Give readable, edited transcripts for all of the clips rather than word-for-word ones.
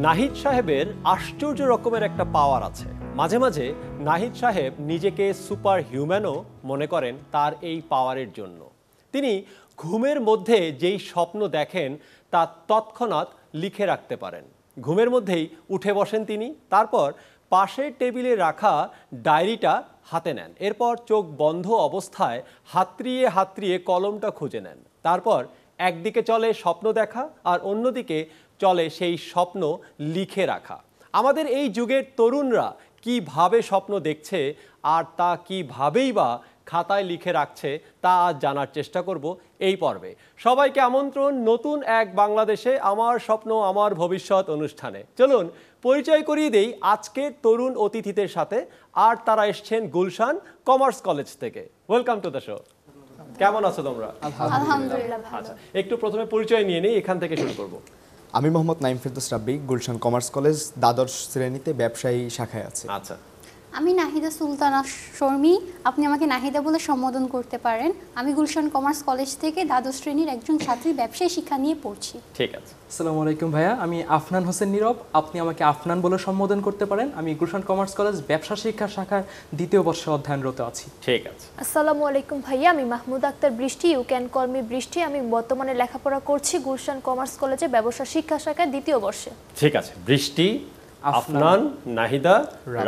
নাহিদ সাহেবের আশ্চর্য রকমের একটা পাওয়ার আছে। মাঝে মাঝে নাহিদ সাহেব নিজেকে সুপার হিউম্যানও মনে করেন তার এই পাওয়ারের জন্য। তিনি ঘুমের মধ্যে যেই স্বপ্ন দেখেন তা তৎক্ষণাৎ লিখে রাখতে পারেন। ঘুমের মধ্যেই উঠে বসেন তিনি, তারপর পাশের টেবিলে রাখা ডায়েরিটা হাতে নেন, এরপর চোখ বন্ধ অবস্থায় হাতড়িয়ে হাতড়িয়ে কলমটা খুঁজে নেন। তারপর একদিকে চলে স্বপ্ন দেখা আর অন্যদিকে চলে সেই স্বপ্ন লিখে রাখা। আমাদের এই যুগের তরুণরা কিভাবে স্বপ্ন দেখছে আর তা কিভাবেই বা খাতায় লিখে রাখছে তা আজ জানার চেষ্টা করব এই পর্বে। সবাইকে আমন্ত্রণ নতুন এক বাংলাদেশে আমার স্বপ্ন আমার ভবিষ্যৎ অনুষ্ঠানে। চলুন পরিচয় করিয়ে দেই আজকের তরুণ অতিথিদের সাথে। আর তারা এসছেন গুলশান কমার্স কলেজ থেকে। Welcome to the show. কেমন আছো তোমরা? আলহামদুলিল্লাহ ভালো। আচ্ছা, একটু প্রথমে পরিচয় নিয়ে নেই, এখান থেকে শুরু করব। আমি মোহাম্মদ নাইম ফেরদৌস রাব্বি, গুলশান কমার্স কলেজ দ্বাদশ শ্রেণীতে ব্যবসায়ী শাখায় আছি। আচ্ছা, আমি নাহিদা সুলতানা শর্মী, আপনি আমাকে নাহিদা বলে সম্বোধন করতে পারেন। আমি গুলশান কমার্স কলেজ থেকে দ্বাদশ শ্রেণীর একজন ছাত্রী, ব্যবসায়ী শিক্ষা নিয়ে পড়ছি। ঠিক আছে। আসসালামু আলাইকুম ভাইয়া, আমি আফনান হোসেন নীরব, আপনি আমাকে আফনান বলে সম্বোধন করতে পারেন। আমি গুলশান কমার্স কলেজ ব্যবসা শিক্ষা শাখার দ্বিতীয় বর্ষে অধ্যয়নরত আছি। ঠিক আছে। আসসালামু আলাইকুম ভাইয়া, আমি মাহমুদ আক্তার বৃষ্টি, ইউ ক্যান কল মি বৃষ্টি। আমি বর্তমানে লেখাপড়া করছি গুলশান কমার্স কলেজে ব্যবসা শিক্ষা শাখায় দ্বিতীয় বর্ষে। ঠিক আছে, বৃষ্টি, আফনান, নাহিদা,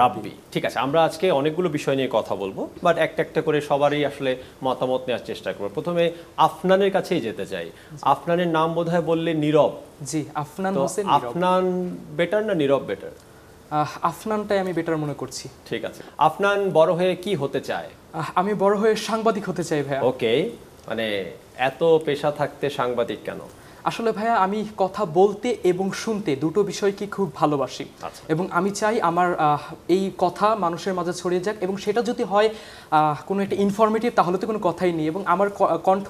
রাব্বি। ঠিক আছে, আমরা আজকে অনেকগুলো বিষয় নিয়ে কথা বলবো, বাট একটা একটা করে সবারই আসলে মতামত নেওয়ার চেষ্টা করবো। প্রথমে আফনানের কাছেই যেতে চাই। আফনানের নাম বোধহয় বললে নীরব। জি, আফনান তো হোসেন নীরব। আফনান বেটার না নীরব বেটার? আফনানটাই আমি বেটার মনে করছি। ঠিক আছে। আফনান বড় হয়ে কি হতে চায়? আমি বড় হয়ে সাংবাদিক হতে চাই ভাইয়া। ওকে, মানে এত পেশা থাকতে সাংবাদিক কেন? আসলে ভাইয়া আমি কথা বলতে এবং শুনতে দুটো বিষয়কে খুব ভালোবাসি। আচ্ছা। এবং আমি চাই আমার এই কথা মানুষের মাঝে ছড়িয়ে যাক, এবং সেটা যদি হয় কোনো একটা ইনফরমেটিভ, তাহলে তো কোনো কথাই নেই। এবং আমার কণ্ঠ,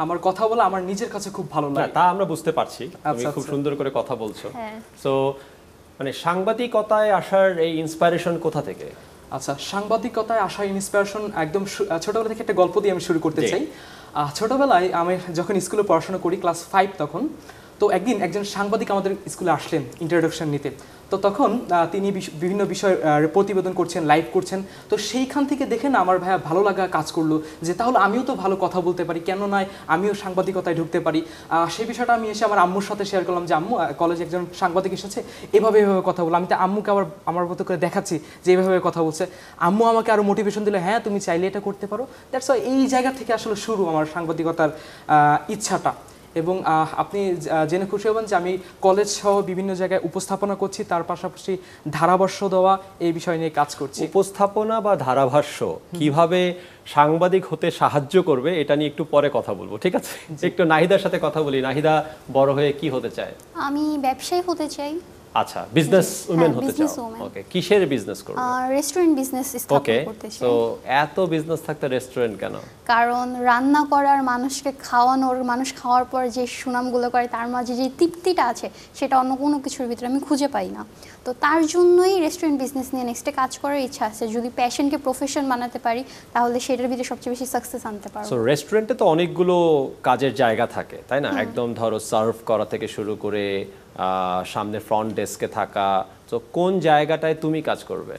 আমার কথা বলা আমার নিজের কাছে খুব ভালো না, লাগে। তা আমরা বুঝতে পারছি, তুমি খুব সুন্দর করে কথা বলছো। হ্যাঁ। সো মানে সাংবাদিকতায় আসার এই ইন্সপিরেশন কোথা থেকে? আচ্ছা, সাংবাদিকতায় আসার ইন্সপিরেশন একদম ছোটবেলা থেকে একটা গল্প দিয়ে আমি শুরু করতে চাই। ছোটবেলায় আমি যখন স্কুলে পড়াশোনা করি, ক্লাস 5 তখন, তো একদিন একজন সাংবাদিক আমাদের স্কুলে আসলেন ইন্ট্রোডাকশন নিতে। তো তখন তিনি বিভিন্ন বিষয় প্রতিবেদন করছেন, লাইভ করছেন। তো সেইখান থেকে দেখে না আমার ভাইয়া ভালো লাগা কাজ করলো, যে তাহলে আমিও তো ভালো কথা বলতে পারি, কেন নয় আমিও সাংবাদিকতায় ঢুকতে পারি। সেই বিষয়টা আমি এসে আমার আম্মুর সাথে শেয়ার করলাম যে আম্মু, কলেজে একজন সাংবাদিক এসেছে, এভাবে এভাবে কথা বলো। আমি তো আম্মুকে আবার আমার মতো করে দেখাচ্ছি যে এইভাবে কথা বলছে। আম্মু আমাকে আরও মোটিভেশন দিলে, হ্যাঁ তুমি চাইলে এটা করতে পারো। দ্যাটস ওয়াই এই জায়গা থেকে আসলে শুরু আমার সাংবাদিকতার ইচ্ছাটা। এবং আপনি জেনে খুশি হবেন যে আমি কলেজ সহ বিভিন্ন জায়গায় উপস্থাপনা করছি, তার পাশাপাশি ধারাভাষ্য দেওয়া, এই বিষয় নিয়ে কাজ করছি। উপস্থাপনা বা ধারাভাষ্য কিভাবে সাংবাদিক হতে সাহায্য করবে এটা নিয়ে একটু পরে কথা বলবো, ঠিক আছে? একটু নাহিদার সাথে কথা বলি। নাহিদা বড় হয়ে কি হতে চায়? আমি ব্যবসায়ী হতে চাই। আচ্ছা, বিজনেস উমেন হতে business চাও। woman। ওকে, কিসের বিজনেস করবে? রেস্টুরেন্ট বিজনেস ওকে, স্থাপন করতে চাই। তো এত বিজনেস থাকতে রেস্টুরেন্ট কেন? কারণ রান্না করার, মানুষকে খাওয়ানোর, মানুষ খাওয়ার পর যে সুনামগুলো করে তার মাঝে যে তৃপ্তিটা আছে, সেটা অন্য কোনো কিছুর ভিতরে আমি খুঁজে পাই না। তো তার জন্যই রেস্টুরেন্ট বিজনেস নিয়ে নেক্সটে কাজ করার ইচ্ছা আছে। যদি প্যাশনকে প্রফেশন বানাতে পারি, তাহলে সেটার ভিতরে সবচেয়ে বেশি সাকসেস আনতে পারবো। সো রেস্টুরেন্টে তো অনেকগুলো কাজের জায়গা থাকে, তাই না? একদম ধরো সার্ভ করা থেকে শুরু করে সামনে ফ্রন্ট ডেস্কে থাকা। তো কোন জায়গাটায় তুমি কাজ করবে?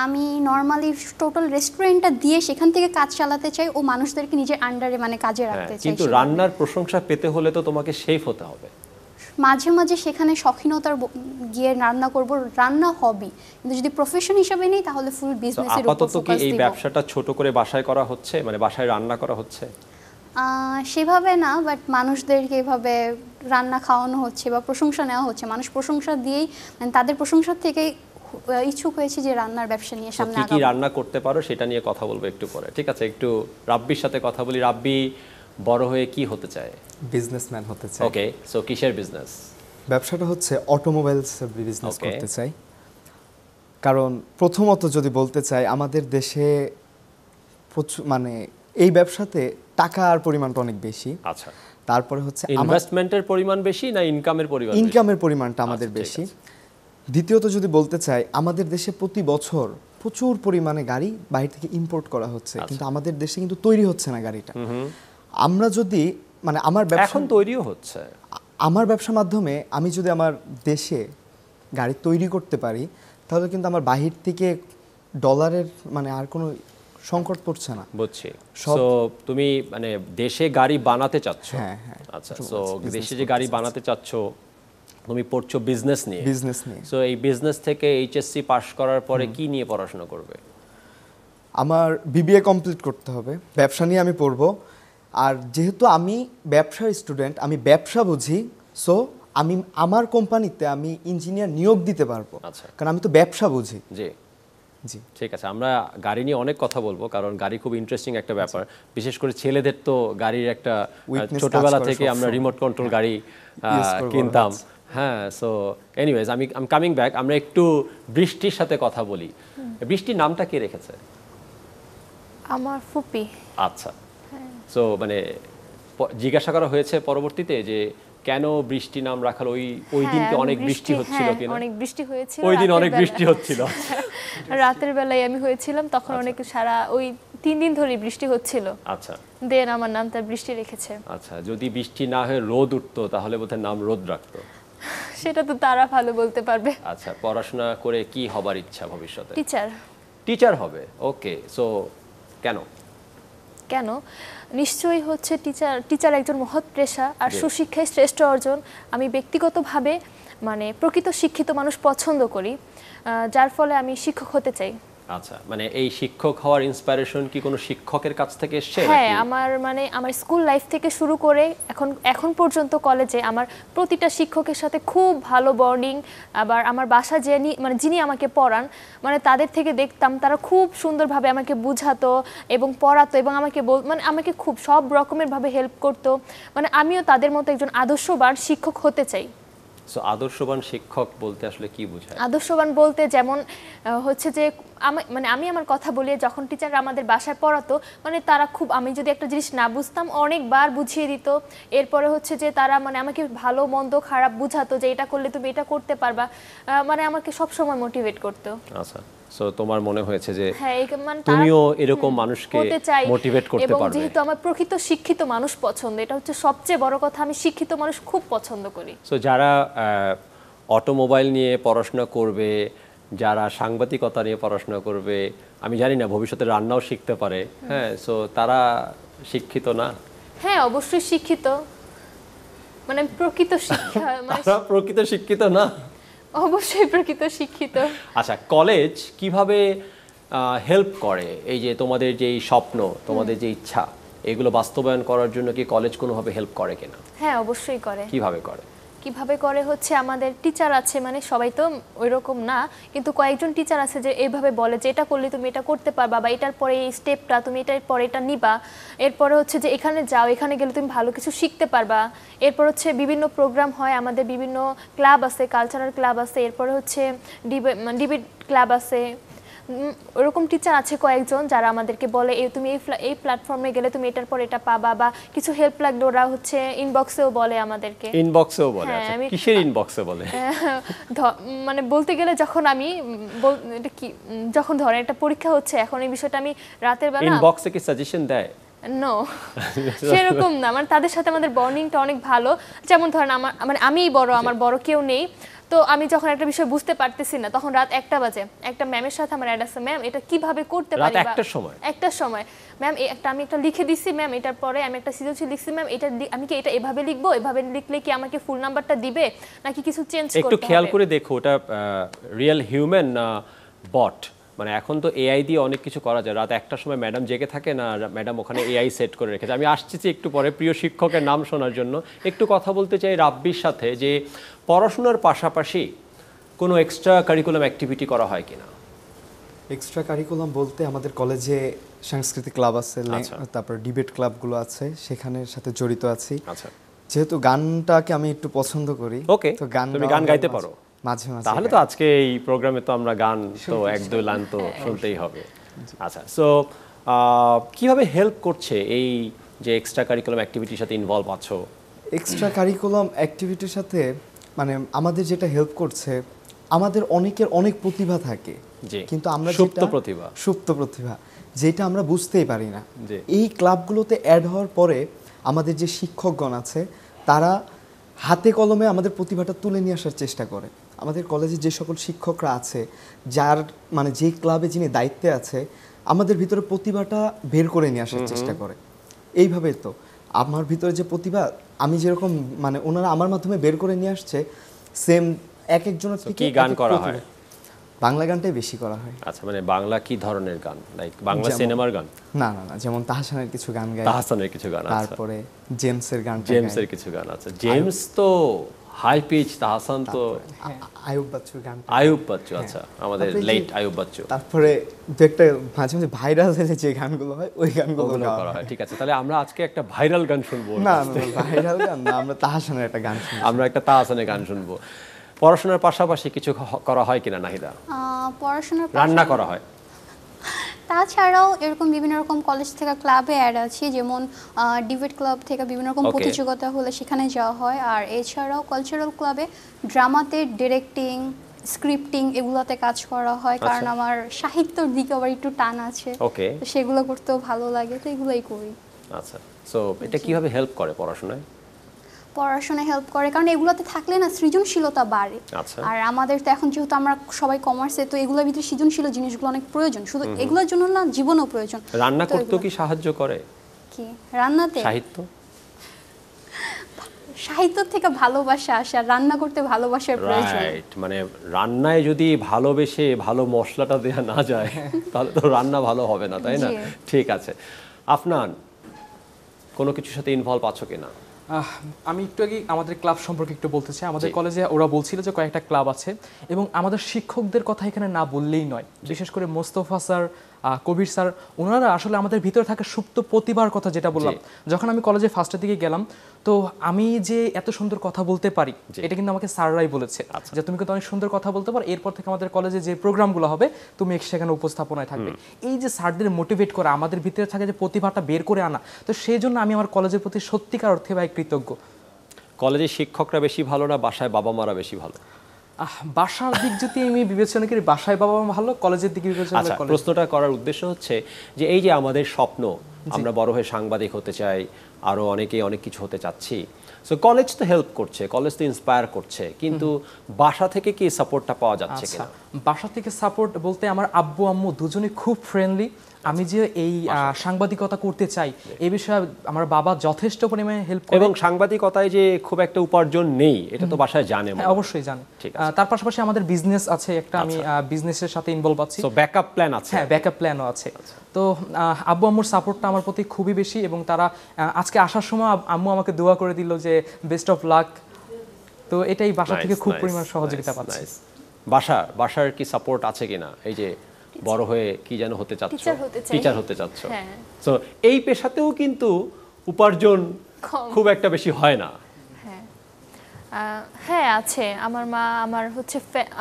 আমি নর্মালি টোটাল রেস্টুরেন্টটা দিয়ে সেখান থেকে কাজ চালাতে চাই ও মানুষদেরকে নিজের আন্ডারে মানে কাজে রাখতে চাই। কিন্তু রান্নার প্রশংসা পেতে হলে তো তোমাকে শেফ হতে হবে। মাঝে মাঝে সেখানে শখিনতার গিয়ে রান্না করব, রান্না হবি, কিন্তু যদি প্রফেশন হিসেবে নেই তাহলে ফুল বিজনেসের উপর আপাতত কি ফোকাস এই দিব। ব্যবসাটা ছোট করে বাসায় করা হচ্ছে, মানে বাসায় রান্না করা হচ্ছে? সেভাবে না, বাট মানুষদেরকে এভাবে রান্না খাওয়ানো হচ্ছে বা প্রশংসা নেওয়া হচ্ছে। মানুষ প্রশংসা দিয়েই, মানে তাদের প্রশংসার থেকে ইচ্ছুক হয়েছে যে রান্নার ব্যবসা নিয়ে সামনে কি কি আগাবো। রান্না করতে পারো সেটা নিয়ে কথা বলবো একটু পরে, ঠিক আছে? একটু রাব্বির সাথে কথা বলি। রাব্বি বড় হয়ে কি হতে চায়? বিজনেসম্যান হতে চাই। ওকে, সো কিসের বিজনেস? ব্যবসাটা হচ্ছে অটোমোবাইলসের বিজনেস Okay. করতে চাই। কারণ প্রথমত যদি বলতে চাই, আমাদের দেশে মানে এই ব্যবসাতে টাকার পরিমাণটা অনেক বেশি। আচ্ছা, তারপরে হচ্ছে ইনভেস্টমেন্টের পরিমাণ বেশি না ইনকামের পরিমাণ বেশি? ইনকামের পরিমাণটা আমাদের আচ্ছা, ঠিক বেশি। আছে। দ্বিতীয়ত যদি বলতে চাই, আমাদের দেশে প্রতি বছর প্রচুর পরিমাণে গাড়ি বাইরে থেকে ইম্পোর্ট করা হচ্ছে, কিন্তু আমাদের দেশে কিন্তু তৈরি হচ্ছে না গাড়িটা। আমরা যদি মানে আমার ব্যবসা এখন তৈরিও হচ্ছে। আমার ব্যবসার মাধ্যমে আমি যদি আমার দেশে গাড়ি তৈরি করতে পারি, তাহলে কিন্তু আমার বাহির থেকে ডলারের মানে আর কোনো সংকট পড়ছে না। বুঝছি। সো তুমি মানে দেশে গাড়ি বানাতে চাচ্ছ? হ্যাঁ হ্যাঁ। আচ্ছা, সো দেশে যে গাড়ি বানাতে চাচ্ছ, তুমি পড়ছো বিজনেস নিয়ে। বিজনেস নিয়ে। সো এই বিজনেস থেকে এইচএসসি পাস করার পরে কি নিয়ে পড়াশোনা করবে? আমার বিবিএ কমপ্লিট করতে হবে, ব্যবসা নিয়ে আমি পড়বো। আর যেহেতু আমি ব্যবসার স্টুডেন্ট, আমি ব্যবসা বুঝি, সো আমি আমার কোম্পানিতে আমি ইঞ্জিনিয়ার নিয়োগ দিতে পারবো, আচ্ছা। কারণ আমি তো ব্যবসা বুঝি। জি জি ঠিক আছে, আমরা গাড়ি নিয়ে অনেক কথা বলবো, কারণ গাড়ি খুব ইন্টারেস্টিং একটা ব্যাপার। বিশেষ করে ছেলেদের তো গাড়ির একটা Weakness ছোটবেলা কাজ করে থেকে আমরা সবসময়। রিমোট কন্ট্রোল গাড়ি করে বড় কিনতাম। হ্যাঁ, সো এনিওয়েজ আমি কামিং ব্যাক, আমরা একটু বৃষ্টির সাথে কথা বলি। বৃষ্টির নামটা কে রেখেছে? আমার ফুপি। আচ্ছা, সো মানে জিজ্ঞাসা করা হয়েছে পরবর্তীতে যে কেন বৃষ্টি নাম রাখাল? ওই দিন কি অনেক বৃষ্টি হচ্ছিল কিনা? অনেক বৃষ্টি হয়েছিল ওই দিন রাতের অনেক বেলা। বৃষ্টি হচ্ছিল। রাতের বেলায় আমি হয়েছিলাম, তখন অনেক সারা ওই 3 দিন ধরে বৃষ্টি হচ্ছিল। আচ্ছা দেন আমার নামটা বৃষ্টি রেখেছে। আচ্ছা, যদি বৃষ্টি না হয়ে রোদ উঠতো তাহলে বোধহয় নাম রোদ রাখতো। সেটা তো তারা ভালো বলতে পারবে। আচ্ছা, পড়াশোনা করে কি হবার ইচ্ছা ভবিষ্যতে? টিচার। টিচার হবে, ওকে। সো কেন? কেন? নিশ্চয়ই হচ্ছে টিচার একজন মহৎ পেশা, আর জি। সুশিক্ষায় শ্রেষ্ঠ অর্জন। আমি ব্যক্তিগতভাবে মানে প্রকৃত শিক্ষিত মানুষ পছন্দ করি, যার ফলে আমি শিক্ষক হতে চাই। আচ্ছা, মানে এই শিক্ষক হওয়ার ইন্সপিরেশন কি কোনো শিক্ষকের কাছ থেকে এসেছে? হ্যাঁ, আমার স্কুল লাইফ থেকে শুরু করে এখন পর্যন্ত কলেজে আমার প্রতিটা শিক্ষকের সাথে খুব ভালো বন্ডিং। আবার আমার বাসা যিনি আমাকে পড়ান, মানে তাদের থেকে দেখতাম তারা খুব সুন্দরভাবে আমাকে বুঝাতো এবং পড়াতো, এবং আমাকে খুব সব রকমের ভাবে হেল্প করতো। মানে আমিও তাদের মতো একজন আদর্শবান শিক্ষক হতে চাই। সো আদর্শবান শিক্ষক বলতে আসলে কি বোঝায়? আদর্শবান বলতে যেমন হচ্ছে যে আমি আমার কথা বলি, যখন টিচাররা আমাদের বাসায় পড়াতো, মানে তারা খুব, আমি যদি একটা জিনিস না বুঝতাম অনেকবার বুঝিয়ে দিত। এরপরে হচ্ছে যে তারা মানে আমাকে ভালো মন্দ খারাপ বুঝাতো যে এটা করলে তুমি এটা করতে পারবা, মানে আমাকে সবসময় মোটিভেট করতো। আচ্ছা, সো তোমার মনে হয়েছে যে হ্যাঁ, তুমিও এরকম মানুষকে হতে চাই মোটিভেট করতে এবং পারবে। যেহেতু আমার প্রকৃত শিক্ষিত মানুষ পছন্দ, এটা হচ্ছে সবচেয়ে বড় কথা, আমি শিক্ষিত মানুষ খুব পছন্দ করি। সো যারা অটোমোবাইল নিয়ে পড়াশোনা করবে, যারা সাংবাদিকতা নিয়ে পড়াশোনা করবে, আমি জানি না ভবিষ্যতে রান্নাও শিখতে পারে, হ্যাঁ, সো তারা শিক্ষিত না? হ্যাঁ, অবশ্যই শিক্ষিত, মানে প্রকৃত শিক্ষা মানে তারা প্রকৃত শিক্ষিত না? অবশ্যই প্রকৃত শিক্ষিত। আচ্ছা, কলেজ কিভাবে হেল্প করে এই যে তোমাদের যে স্বপ্ন, তোমাদের যে ইচ্ছা, এগুলো বাস্তবায়ন করার জন্য কি কলেজ কোনোভাবে হেল্প করে কিনা? হ্যাঁ, অবশ্যই করে। কিভাবে করে? হচ্ছে আমাদের টিচার আছে, মানে সবাই তো ওইরকম না, কিন্তু কয়েকজন টিচার আছে যে এইভাবে বলে যে এটা করলে তুমি এটা করতে পারবা, বা এটার পরে এই স্টেপটা তুমি এটার পরে এটা নিবা, এরপরে হচ্ছে যে এখানে যাও, এখানে গেলে তুমি ভালো কিছু শিখতে পারবা। এরপর হচ্ছে বিভিন্ন প্রোগ্রাম হয়, আমাদের বিভিন্ন ক্লাব আছে, কালচারাল ক্লাব আছে, এরপরে হচ্ছে ডিবেট ক্লাব আছে। ওরকম টিচার আছে কয়েকজন যারা আমাদেরকে বলে তুমি এই প্ল্যাটফর্মে গেলে তুমি এটার পর এটা পাবা, বা কিছু হেল্প লাগলে ওরা হচ্ছে ইনবক্সেও বলে আমাদেরকে। ইনবক্সেও বলে? হ্যাঁ, আচ্ছা, কিসের ইনবক্সে বলে? মানে বলতে গেলে যখন আমি এটা কি, যখন ধরেন একটা পরীক্ষা হচ্ছে, এখন এই বিষয়টা আমি রাতের বেলা ইনবক্সে কি সাজেশন দেয়? নো, সেরকম না, মানে তাদের সাথে আমাদের বন্ডিংটা অনেক ভালো। যেমন ধরেন আমিই বড়, আমার বড় কেউ নেই, তো আমি যখন একটা বিষয় বুঝতে পারতেছি না, তখন রাত 1টা বাজে, একটা ম্যামের সাথে আমার অ্যাড আছে, ম্যাম এটা কিভাবে করতে পারি, রাত 1টার সময় ম্যাম আমি একটা লিখে দিচ্ছি, ম্যাম এটার পরে আমি একটা সৃজনশীল লিখছি, ম্যাম আমি কি এটা এভাবে লিখবো, এভাবে লিখলে কি আমাকে ফুল নাম্বারটা দিবে নাকি কিছু চেঞ্জ করতে হবে? একটু খেয়াল করে দেখো ওটা রিয়েল হিউম্যান না বট। মানে এখন তো এআই দিয়ে অনেক কিছু করা যায়। রাত 1টার সময় ম্যাডাম জেগে থাকে না, ম্যাডাম ওখানে এআই সেট করে রেখেছে। আমি আসছি একটু পরে প্রিয় শিক্ষকের নাম শোনার জন্য। একটু কথা বলতে চাই রাব্বির সাথে যে পড়াশোনার পাশাপাশি কোনো এক্সট্রা কারিকুলাম অ্যাক্টিভিটি করা হয় কিনা? এক্সট্রা কারিকুলাম বলতে আমাদের কলেজে সাংস্কৃতিক ক্লাব আছে, তারপর ডিবেট ক্লাবগুলো আছে, সেখানের সাথে জড়িত আছি। আচ্ছা, যেহেতু গানটাকে আমি একটু পছন্দ করি, ওকে, তো তুমি গান গাইতে পারো? মাঝে মাঝে। তাহলে তো আজকে এই প্রোগ্রামে তো আমরা গান তো 1-2 লাইন তো শুনতেই হবে। আচ্ছা, সো কিভাবে হেল্প করছে এই যে এক্সট্রা কারিকুলাম অ্যাক্টিভিটির সাথে ইনভলভ আছো? এক্সট্রা কারিকুলাম অ্যাক্টিভিটির সাথে মানে আমাদের যেটা হেল্প করছে, আমাদের অনেকের অনেক প্রতিভা থাকে, কিন্তু আমরা সুপ্ত প্রতিভা যেটা আমরা বুঝতেই পারি না। এই ক্লাবগুলোতে অ্যাড হওয়ার পরে আমাদের যে শিক্ষকগণ আছে, তারা হাতে কলমে আমাদের প্রতিভাটা তুলে নিয়ে আসার চেষ্টা করে। আমাদের কলেজে যে সকল শিক্ষকরা আছে, যার মানে যে ক্লাবে যিনি দায়িত্বে আছে, আমাদের ভিতরে প্রতিভাটা বের করে নিয়ে আসার চেষ্টা করে। এইভাবে তো আমার ভিতরে যে প্রতিভা, আমি যেরকম মানে ওনারা আমার মাধ্যমে বের করে নিয়ে আসছে, সেম এক একজনের থেকে কি গান করা হয়? বাংলা গানটাই বেশি করা হয়। আচ্ছা, মানে বাংলা কি ধরনের গান? লাইক বাংলা সিনেমার গান? না না না, যেমন তাহসানের কিছু গান গায়। তাহসানের কিছু গান, আচ্ছা। তারপরে জেমসের গান, জেমসের কিছু গান, আচ্ছা। জেমস তো হাই পিচ, তাহসান তো আয়ুব বাচ্চুর গান। আয়ুব বাচ্চু, আচ্ছা, আমাদের লেট আয়ুব বাচ্চু। তারপরে একটা মাঝে মাঝে ভাইরাল হয়েছে যে গানগুলো হয়, ওই গানগুলো করা হয়। ঠিক আছে, তাহলে আমরা আজকে একটা ভাইরাল গান শুনবো। না ভাইরাল গান না, আমরা তাহসানের একটা গান শুনবো। আমরা একটা তাহসানের গান শুনবো। পড়াশোনার পাশাপাশি কিছু করা হয় কিনা নাহিদা? পড়াশোনার রান্না করা হয়? তাছাড়াও এরকম বিভিন্ন রকম কলেজ থেকে ক্লাবে অ্যাড আছি, যেমন ডিবেট ক্লাব থেকে বিভিন্ন রকম প্রতিযোগিতা হলে সেখানে যাওয়া হয়। আর এছাড়াও কালচারাল ক্লাবে ড্রামাতে ডিরেক্টিং, স্ক্রিপ্টিং এগুলোতে কাজ করা হয়, কারণ আমার সাহিত্যের দিকে আবার একটু টান আছে, তো সেগুলো করতেও ভালো লাগে, তো এগুলোই করি। আচ্ছা, সো এটা কিভাবে হেল্প করে পড়াশোনায়? পড়াশোনায় হেল্প করে কারণ এগুলোতে থাকলে না সৃজনশীলতা বাড়ে। আর আমাদের তো এখন যেহেতু আমরা সবাই কমার্সে, তো এগুলোর ভিতরে সৃজনশীল জিনিসগুলো অনেক প্রয়োজন, শুধু এগুলোর জন্য না, জীবনও প্রয়োজন। রান্না করতে কি সাহায্য করে? কি রান্নাতে? সাহিত্য থেকে ভালোবাসা আসে, আর রান্না করতে ভালোবাসার প্রয়োজন। রাইট, মানে রান্নায় যদি ভালোবেসে ভালো মশলাটা দেয়া না যায় তাহলে তো রান্না ভালো হবে না, তাই না? ঠিক আছে, আফনান কোনো কিছুর সাথে ইনভলভ আছো কিনা? আমি একটু আগে আমাদের ক্লাব সম্পর্কে একটু বলতে চাই। আমাদের কলেজে ওরা বলছিল যে কয়েকটা ক্লাব আছে, এবং আমাদের শিক্ষকদের কথা এখানে না বললেই নয়। বিশেষ করে মোস্তফা স্যার, কবির স্যার, ওনারা আসলে আমাদের ভিতরে থাকা সুপ্ত প্রতিভার কথা যেটা বললাম, যখন আমি কলেজে ফার্স্টের দিকে গেলাম, তো আমি যে এত সুন্দর কথা বলতে পারি এটা কিন্তু আমাকে স্যাররাই বলেছে, যে তুমি কিন্তু অনেক সুন্দর কথা বলতে পারো, এরপর থেকে আমাদের কলেজে যে প্রোগ্রামগুলো হবে তুমি সেখানে উপস্থাপনায় থাকবে। এই যে স্যারদের মোটিভেট করা, আমাদের ভিতরে থাকা যে প্রতিভাটা বের করে আনা, তো সেই জন্য আমি আমার কলেজের প্রতি সত্যিকার অর্থে ভাই কৃতজ্ঞ। কলেজের শিক্ষকরা বেশি ভালো না বাসায় বাবা মারা বেশি ভালো? বাসার দিক যদি আমি বিবেচনা করি, বাসায় বাবা মা ভালো, কলেজের দিকে বিবেচনা করলে কলেজ। প্রশ্নটা করার উদ্দেশ্য হচ্ছে যে এই যে আমাদের স্বপ্ন, আমরা বড় হয়ে সাংবাদিক হতে চাই, আরো অনেকেই অনেক কিছু হতে চাচ্ছি, সো কলেজ তো হেল্প করছে, কলেজ তো ইন্সপায়ার করছে, কিন্তু বাসা থেকে কি সাপোর্টটা পাওয়া যাচ্ছে কিনা? বাসা থেকে সাপোর্ট বলতে আমার আব্বু আম্মু দুজনেই খুব ফ্রেন্ডলি। আমি যে এই সাংবাদিকতা করতে চাই এই বিষয়ে আমার বাবা যথেষ্ট পরিমাণে হেল্প করে। এবং সাংবাদিকতায় যে খুব একটা উপার্জন নেই এটা তো বাসায় জানে? অবশ্যই জানে। তার পাশাপাশি আমাদের বিজনেস আছে একটা, আমি বিজনেসের সাথে ইনভলভ আছি। সো ব্যাকআপ প্ল্যান আছে? হ্যাঁ, ব্যাকআপ প্ল্যানও আছে। তো আব্বু আম্মুর সাপোর্টটা আমার প্রতি খুবই বেশি, এবং তারা আজকে আসার সময় আম্মু আমাকে দোয়া করে দিল যে বেস্ট অফ লাক। তো এটাই বাসা থেকে খুব পরিমাণ সহযোগিতা পাচ্ছি। বাসার কি সাপোর্ট আছে কিনা? এই যে বড় হয়ে কি যেন হতে চাচ্ছ? টিচার হতে চাচ্ছ, সো এই পেশাতেও কিন্তু উপার্জন খুব একটা বেশি হয় না। হ্যাঁ আছে,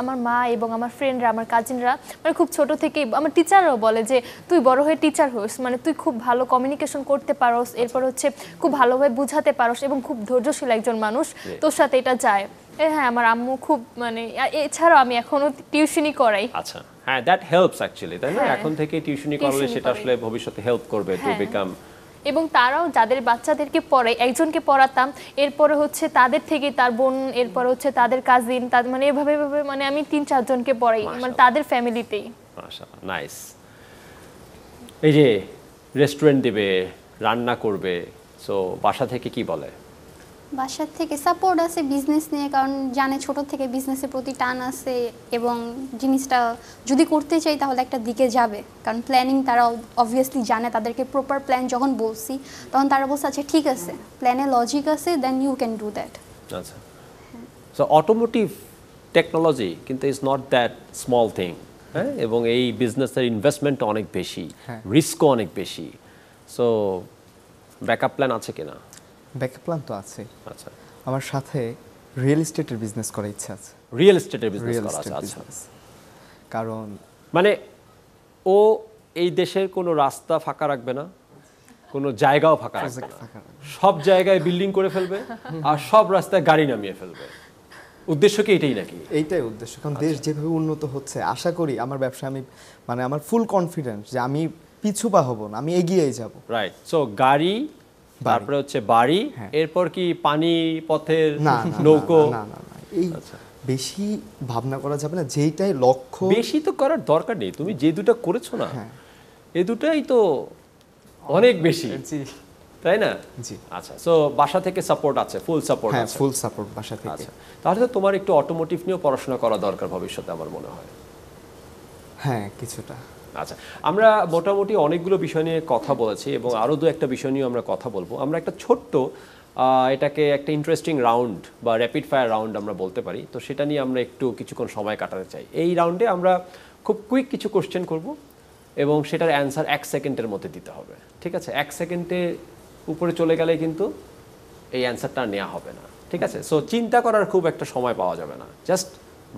আমার মা এবং আমার ফ্রেন্ডরা, আমার কাজিনরা, মানে খুব ছোট থেকেই আমার টিচাররাও বলে যে তুই বড় হয়ে টিচার হোস, মানে তুই খুব ভালো কমিউনিকেশন করতে পারোস, এরপর হচ্ছে খুব ভালোভাবে বুঝাতে পারোস, এবং খুব ধৈর্যশীল একজন মানুষ, তোর সাথে এটা যায়। হ্যাঁ, আমার আম্মু খুব, মানে এছাড়াও আমি এখনো টিউশনি করাই। আচ্ছা, হ্যাঁ, দ্যাট হেল্পস অ্যাকচুয়ালি, তাই না? এখন থেকে টিউশনি করলে সেটা আসলে ভবিষ্যতে হেল্প করবে টু বিকাম। এবং তারাও যাদের বাচ্চাদেরকে পড়ায়, একজনকে পড়াতাম, এরপরে হচ্ছে তাদের থেকে তার বোন, এরপরে হচ্ছে তাদের কাজিন, তাদের মানে এভাবে মানে আমি 3-4 জনকে পড়াই, মানে তাদের ফ্যামিলিতেই। মাশাআল্লাহ, নাইস। এই যে রেস্টুরেন্ট দিবে, রান্না করবে, সো বাসা থেকে কি বলে? বাসার থেকে সাপোর্ট আছে বিজনেস নিয়ে, কারণ জানে ছোট থেকে বিজনেসের প্রতি টান আছে, এবং জিনিসটা যদি করতে চাই তাহলে একটা দিকে যাবে, কারণ প্ল্যানিং তারা অবভিয়াসলি জানে, তাদেরকে প্রপার প্ল্যান যখন বলছি তখন তারা বলছে আচ্ছা ঠিক আছে, প্ল্যানে লজিক আছে, then you can do that. আচ্ছা, সো অটোমোটিভ টেকনোলজি কিন্তু is not that small thing, হ্যাঁ, এবং এই বিজনেসের ইনভেস্টমেন্ট অনেক বেশি, রিস্কও অনেক বেশি, সো ব্যাকআপ প্ল্যান আছে কিনা? ব্যাকআপ প্ল্যান তো আছে। আচ্ছা, আমার সাথে রিয়েল এস্টেটের বিজনেস করার ইচ্ছা আছে। রিয়েল এস্টেটের বিজনেস করা আছে? আচ্ছা, কারণ মানে ও এই দেশের কোনো রাস্তা ফাঁকা রাখবে না, কোনো জায়গাও ফাঁকা রাখবে না, সব জায়গায় বিল্ডিং করে ফেলবে আর সব রাস্তায় গাড়ি নামিয়ে ফেলবে। উদ্দেশ্য কি এটাই নাকি? এইটাই উদ্দেশ্য, কারণ দেশ যেভাবে উন্নত হচ্ছে, আশা করি আমার ব্যবসা, আমি মানে আমার ফুল কনফিডেন্স যে আমি পিছু পা হব না, আমি এগিয়েই যাব। রাইট, সো গাড়ি, তারপরে হচ্ছে বাড়ি, এরপর কি পানি পথের নৌকো? না না না, এই বেশি ভাবনা করা যাবে না, যেইটাই লক্ষ্য। বেশি তো করার দরকার নেই, তুমি যে দুটো করেছো না এই দুটাই তো অনেক বেশি, তাই না? জি। আচ্ছা, সো বাসা থেকে সাপোর্ট আছে, ফুল সাপোর্ট হ্যাঁ, আছে? ফুল সাপোর্ট বাসা থেকে। আচ্ছা, তাহলে তো তোমার একটু অটোমোটিভ নিয়েও পড়াশোনা করা দরকার ভবিষ্যতে আমার মনে হয়। হ্যাঁ, কিছুটা। আচ্ছা, আমরা মোটামুটি অনেকগুলো বিষয় নিয়ে কথা বলেছি এবং আরও দু একটা বিষয় নিয়ে আমরা কথা বলবো। আমরা একটা ছোট্ট এটাকে একটা ইন্টারেস্টিং রাউন্ড বা র্যাপিড ফায়ার রাউন্ড আমরা বলতে পারি, তো সেটা নিয়ে আমরা একটু কিছুক্ষণ সময় কাটাতে চাই। এই রাউন্ডে আমরা খুব কুইক কিছু কোশ্চেন করব এবং সেটার অ্যান্সার 1 সেকেন্ডের মধ্যে দিতে হবে, ঠিক আছে? 1 সেকেন্ডের উপরে চলে গেলে কিন্তু এই অ্যান্সারটা নেওয়া হবে না, ঠিক আছে? সো চিন্তা করার খুব একটা সময় পাওয়া যাবে না, জাস্ট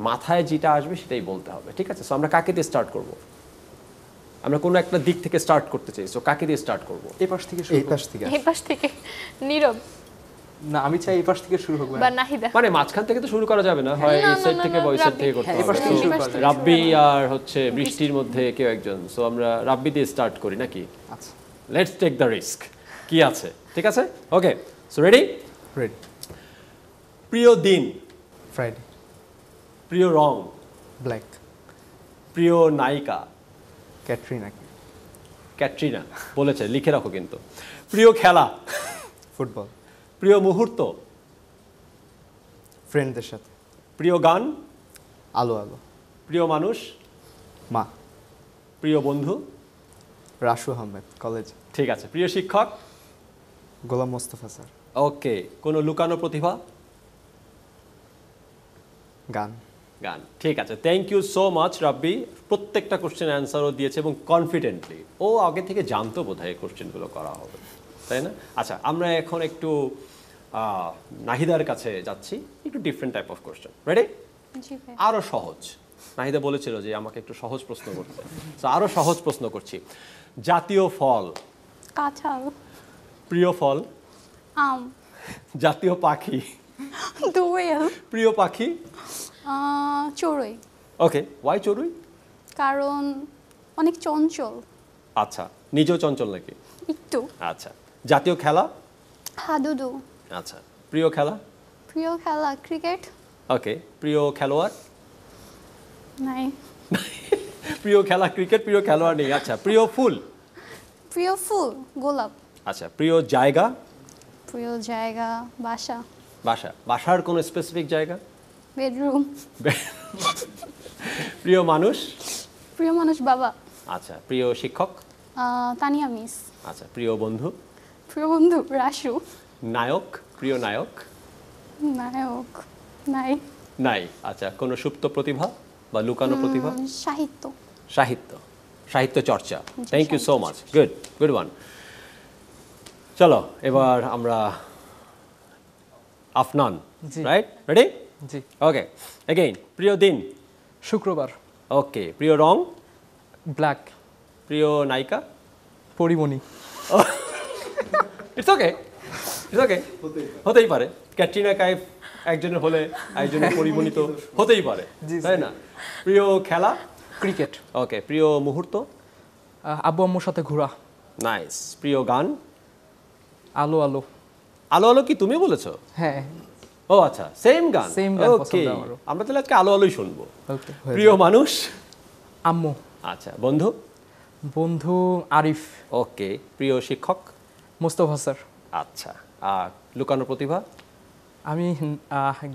মাথায় যেটা আসবে সেটাই বলতে হবে, ঠিক আছে? সো আমরা কাকে দিয়ে স্টার্ট করব? আমরা কোনো একটা দিক থেকে স্টার্ট করতে চাই, সো কাকে দিয়ে স্টার্ট করব? এই পাশ থেকে শুরু। এই পাশ থেকে। এই পাশ থেকে নীরব না, আমি চাই এই পাশ থেকে শুরু হোক। বা নাহিদা। মানে মাঝখান থেকে তো শুরু করা যাবে না, হয় এই সাইড থেকে বা ওই সাইড থেকে করতে হবে। রাব্বি আর হচ্ছে বৃষ্টির মধ্যে কেউ একজন, সো আমরা রাব্বি দিয়ে স্টার্ট করি নাকি? আচ্ছা, লেটস টেক দ্য রিস্ক। কি আছে, ঠিক আছে? ওকে, সো রেডি? রেডি। প্রিয় দিন? ফ্রাইডে। প্রিয় রং? ব্ল্যাক। প্রিয় নায়িকা? ক্যাটরিনা। ক্যাটরিনা বলেছে, লিখে রাখো কিন্তু। প্রিয় খেলা? ফুটবল। প্রিয় মুহূর্ত? ফ্রেন্ডদের সাথে। প্রিয় গান? আলো আলো। প্রিয় মানুষ? মা। প্রিয় বন্ধু? রাসু আহমেদ, কলেজ। ঠিক আছে। প্রিয় শিক্ষক? গোলাম মোস্তফা স্যার। ওকে। কোনো লুকানো প্রতিভা? গান। গান, ঠিক আছে। থ্যাংক ইউ সো মাচ রাব্বি। প্রত্যেকটা কোশ্চেন অ্যান্সারও দিয়েছে এবং কনফিডেন্টলি। ও আগে থেকে জানতো বোধহয় এই কোশ্চেনগুলো করা হবে, তাই না? আচ্ছা, আমরা এখন একটু নাহিদার কাছে যাচ্ছি, একটু different type of question. Ready? জি ভাই। আরও সহজ। নাহিদা বলেছিল যে আমাকে একটু সহজ প্রশ্ন করতে, তো আরও সহজ প্রশ্ন করছি। জাতীয় ফল? কাঁঠাল। প্রিয় ফল? আম। জাতীয় পাখি? দোয়েল। প্রিয় পাখি? চড়ুই। ওকে, ওয়াই চড়ুই? কারণ অনেক চঞ্চল। আচ্ছা, নিজেও চঞ্চল নাকি? একটু। আচ্ছা, জাতীয় খেলা? হাডুডু। আচ্ছা, প্রিয় খেলা? প্রিয় খেলা ক্রিকেট। ওকে, প্রিয় খেলোয়াড়? নাই। প্রিয় খেলা ক্রিকেট, প্রিয় খেলোয়াড় নেই। আচ্ছা, প্রিয় ফুল? প্রিয় ফুল গোলাপ। আচ্ছা, প্রিয় জায়গা? প্রিয় জায়গা বাসা। বাসা? বাসার কোনো স্পেসিফিক জায়গা? বেডরুম। প্রিয় মানুষ? প্রিয় মানুষ বাবা। আচ্ছা, প্রিয় শিক্ষক? তানিয়া মিস। আচ্ছা, প্রিয় বন্ধু? প্রিয় বন্ধু রাসু। নায়ক? প্রিয় নায়ক? নায়ক নাই। নাই। আচ্ছা, কোনো সুপ্ত প্রতিভা বা লুকানো প্রতিভা? সাহিত্য। সাহিত্য, সাহিত্য চর্চা। Thank you so much, good good one. চলো এবার আমরা আফনান, রাইট? রেডি? জি। Okay, again. প্রিয় দিন? শুক্রবার। ওকে। প্রিয় রং? ব্ল্যাক। প্রিয় নায়িকা? Porimoni. It's okay, it's okay, হতেই পারে। ক্যাটরিনা কাইফ একজনের হলে একজনের পরিমণিত হতেই পারে, তাই না? প্রিয় খেলা? ক্রিকেট। ওকে। প্রিয় মুহূর্ত? আব্বু আম্মুর সাথে ঘোরা। নাইস। প্রিয় গান? আলো আলো। আলো আলো কি তুমি বলেছো? হ্যাঁ। ও আচ্ছা, সেম গান। Same গান ওকে, পছন্দ আমারও। আমরা তাহলে আজকে আলো আলোই শুনবো। ওকে। প্রিয় মানুষ? আম্মু। আচ্ছা, বন্ধু? বন্ধু আরিফ। ওকে। প্রিয় শিক্ষক? মোস্তফা স্যার। আচ্ছা, আর লুকানো প্রতিভা? আমি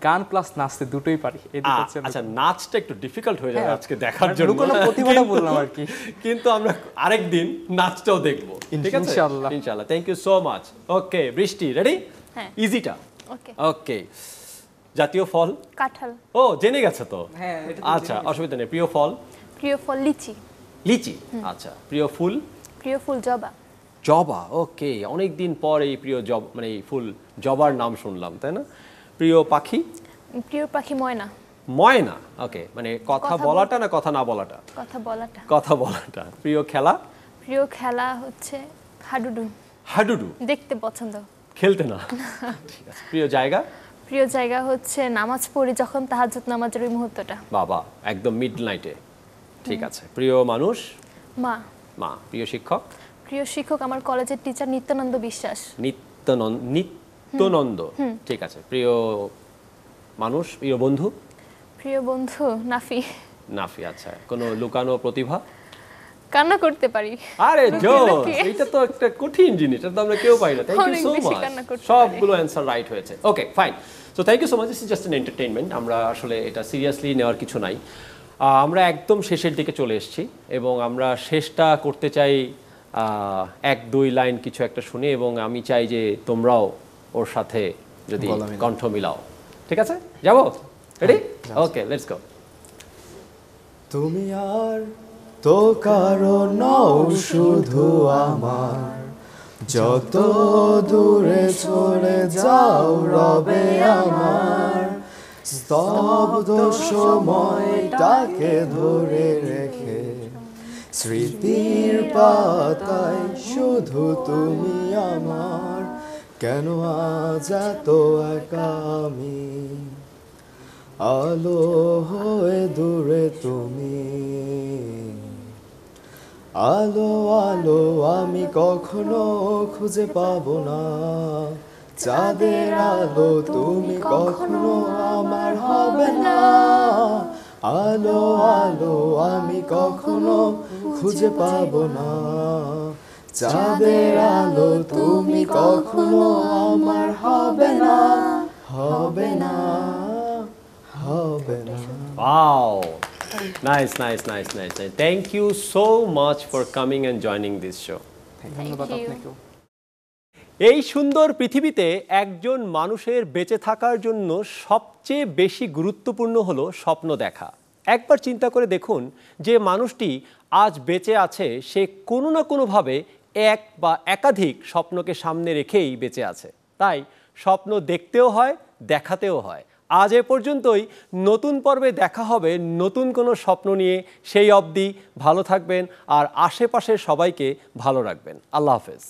গান প্লাস নাচতে দুটোই পারি। এই দুটো হচ্ছে আচ্ছা, নাচটা একটু ডিফিকাল্ট হয়ে যাবে হ্যাঁ, আজকে দেখার জন্য। লুকানো প্রতিভাটা বললাম আর কি। কিন্তু আমরা আরেকদিন নাচটাও দেখবো, ঠিক আছে? ইনশাআল্লাহ। ইনশাআল্লাহ। Thank you so much. Okay, Brishti ready? হ্যাঁ। ইজিটা। ওকে। ওকে। জাতীয় ফল? কাঁঠাল। ও, জেনে গেছে তো। হ্যাঁ, আচ্ছা, অসুবিধা নেই। প্রিয় ফল? প্রিয় ফল লিচি। লিচি। আচ্ছা, প্রিয় ফুল? প্রিয় ফুল জবা। জবা। ওকে, অনেক দিন পর এই প্রিয় মানে এই ফুল জবার নাম শুনলাম, তাই না? প্রিয় পাখি? প্রিয় পাখি ময়না। ময়না। ওকে, মানে কথা কথা বলাটা না কথা না বলাটা? কথা বলাটা। কথা বলাটা। প্রিয় খেলা? প্রিয় খেলা হচ্ছে হাডুডু। হাডুডু। দেখতে পছন্দ, খেলতে না। ঠিক আছে। প্রিয় জায়গা? প্রিয় জায়গা হচ্ছে নামাজ পড়ি যখন তাহাজ্জুদ নামাজের ওই মুহূর্তটা। বাবা, একদম মিড নাইটে। ঠিক আছে। প্রিয় মানুষ? মা। মা। প্রিয় শিক্ষক? প্রিয় শিক্ষক আমার কলেজের টিচার নিত্যানন্দ বিশ্বাস। নিত্যানন্দ। ঠিক আছে। প্রিয় মানুষ? প্রিয় বন্ধু? প্রিয় বন্ধু নাফি। নাফি, আচ্ছা। কোনো লুকানো প্রতিভা? কান্না করতে পারি। আরে জোস, এটা তো একটা কঠিন জিনিস, এটা তো আমরা কেউ পাই না। থ্যাংক ইউ সো মাচ, সবগুলো অ্যান্সার রাইট হয়েছে। Okay fine, so thank you so much. This is just an entertainment, আমরা আসলে এটা সিরিয়াসলি নেওয়ার কিছু নাই। আমরা একদম শেষের দিকে চলে এসেছি এবং আমরা শেষটা করতে চাই 1-2 লাইন কিছু একটা শুনে, এবং আমি চাই যে তোমরাও ওর সাথে যদি কণ্ঠ মিলাও। ঠিক আছে, যাবো? রেডি? Okay, let's go. তুমি আর তো কারো নও শুধু আমার, যত দূরে চলে যাও রবে আমার, স্তব্ধ সময়টাকে ধরে রেখে স্মৃতির পাতায় শুধু তুমি আমার, কেন আজ এত একা আমি, আলো হয়ে দূরে তুমি, আলো আলো আমি কখনো খুঁজে পাবো না, চাঁদের আলো তুমি কখনো আমার হবে না, আলো আলো আমি কখনো খুঁজে পাবো না, চাঁদের আলো তুমি কখনো আমার হবে না, হবে না, হবে না। Wow, nice, nice, nice, nice, nice. Thank you so much for coming and joining this show. ধন্যবাদ আপনাকেও। এই সুন্দর পৃথিবীতে একজন মানুষের বেঁচে থাকার জন্য সবচেয়ে বেশি গুরুত্বপূর্ণ হলো স্বপ্ন দেখা। একবার চিন্তা করে দেখুন, যে মানুষটি আজ বেঁচে আছে সে কোনো না কোনোভাবে এক বা একাধিক স্বপ্নকে সামনে রেখেই বেঁচে আছে। তাই স্বপ্ন দেখতেও হয়, দেখাতেও হয়। আজ এ পর্যন্তই, নতুন পর্বে দেখা হবে নতুন কোনো স্বপ্ন নিয়ে। সেই অবধি ভালো থাকবেন আর আশেপাশের সবাইকে ভালো রাখবেন। আল্লাহ হাফেজ।